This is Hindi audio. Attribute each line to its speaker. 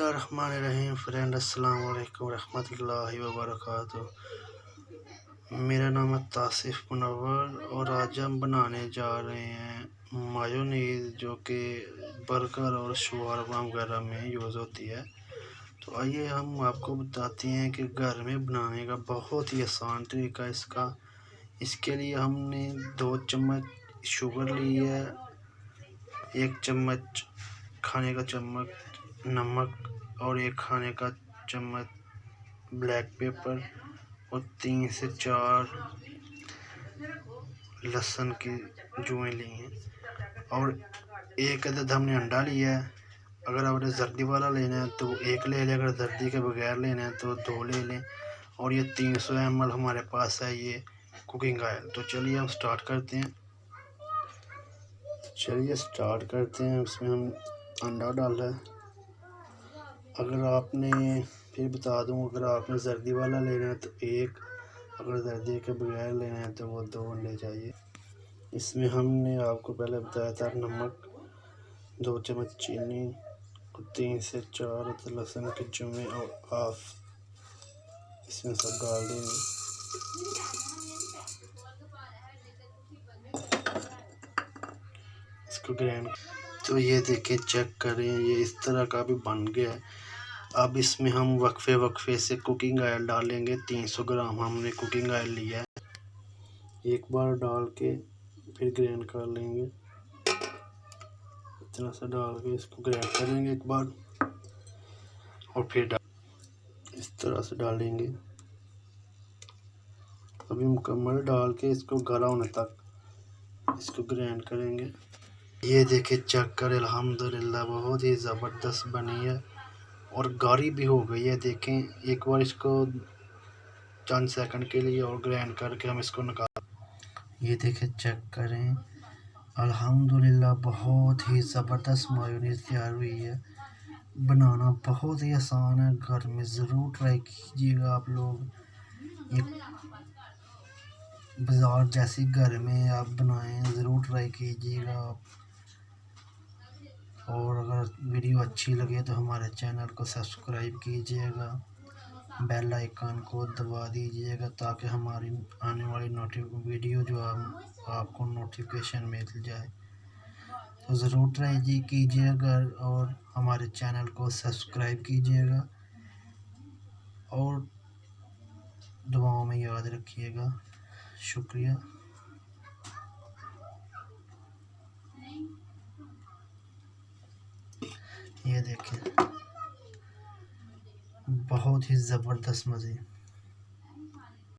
Speaker 1: बिस्मिल्लाहिर्रहमानिर्रहीम। फ्रेंड अस्सलाम वालेकुम रहमतुल्लाहि व बरकातहू। मेरा नाम है तासिफ मुनव्वर और आज हम बनाने जा रहे हैं मायोनीज़, जो कि बर्गर और शवारमा वगैरह में यूज़ होती है। तो आइए हम आपको बताते हैं कि घर में बनाने का बहुत ही आसान तरीका इसका। इसके लिए हमने 2 चम्मच शुगर ली है, 1 चम्मच खाने का चम्मच नमक और 1 खाने का चम्मच ब्लैक पेपर और 3 से 4 लहसुन की जुएँ ली हैं और 1 अदद हमने अंडा लिया है। अगर आपने जर्दी वाला लेना है तो 1 ले लें, अगर जर्दी के बगैर लेना है तो 2 ले लें। और ये 300 ml हमारे पास है ये कुकिंग ऑयल। तो चलिए हम स्टार्ट करते हैं। इसमें हम अंडा डाला है। अगर आपने फिर बता दूं, अगर आपने जर्दी वाला लेना है तो 1, अगर जर्दी के बगैर लेना है तो वो 2 अंडे चाहिए। इसमें हमने आपको पहले बताया था नमक, 2 चम्मच चीनी, 3 से 4 लहसुन के जुमे और हाफ इसमें सब डाल देंगे। इसको ग्राइंड, तो ये देखिए, चेक करें, ये इस तरह का भी बन गया है। अब इसमें हम वक्फे से कुकिंग ऑयल डालेंगे। 300 ग्राम हमने कुकिंग ऑयल लिया है। एक बार डाल के फिर ग्राइंड कर लेंगे। इतना सा डाल के इसको ग्राइंड करेंगे एक बार और फिर इस तरह से डालेंगे। अभी मुकम्मल डाल के इसको गाढ़ा होने तक इसको ग्राइंड करेंगे। ये देखिए, चेक करें, अल्हम्दुलिल्लाह बहुत ही ज़बरदस्त बनी है और गाढ़ी भी हो गई है। देखें, एक बार इसको चंद सेकंड के लिए और ग्राइंड करके हम इसको निकाल। ये देखें, चेक करें, अल्हम्दुलिल्लाह बहुत ही ज़बरदस्त मायोनीज़ तैयार हुई है। बनाना बहुत ही आसान है, घर में ज़रूर ट्राई कीजिएगा आप लोग। ये बाज़ार जैसी घर में आप बनाएं, ज़रूर ट्राई कीजिएगा आप। और अगर वीडियो अच्छी लगे तो हमारे चैनल को सब्सक्राइब कीजिएगा, बेल आइकन को दबा दीजिएगा ताकि हमारी आने वाली वीडियो जो आपको नोटिफिकेशन मिल जाए। तो ज़रूर ट्राई कीजिएगा और हमारे चैनल को सब्सक्राइब कीजिएगा और दुआओं में याद रखिएगा। शुक्रिया। ये देखें, बहुत ही ज़बरदस्त मज़े।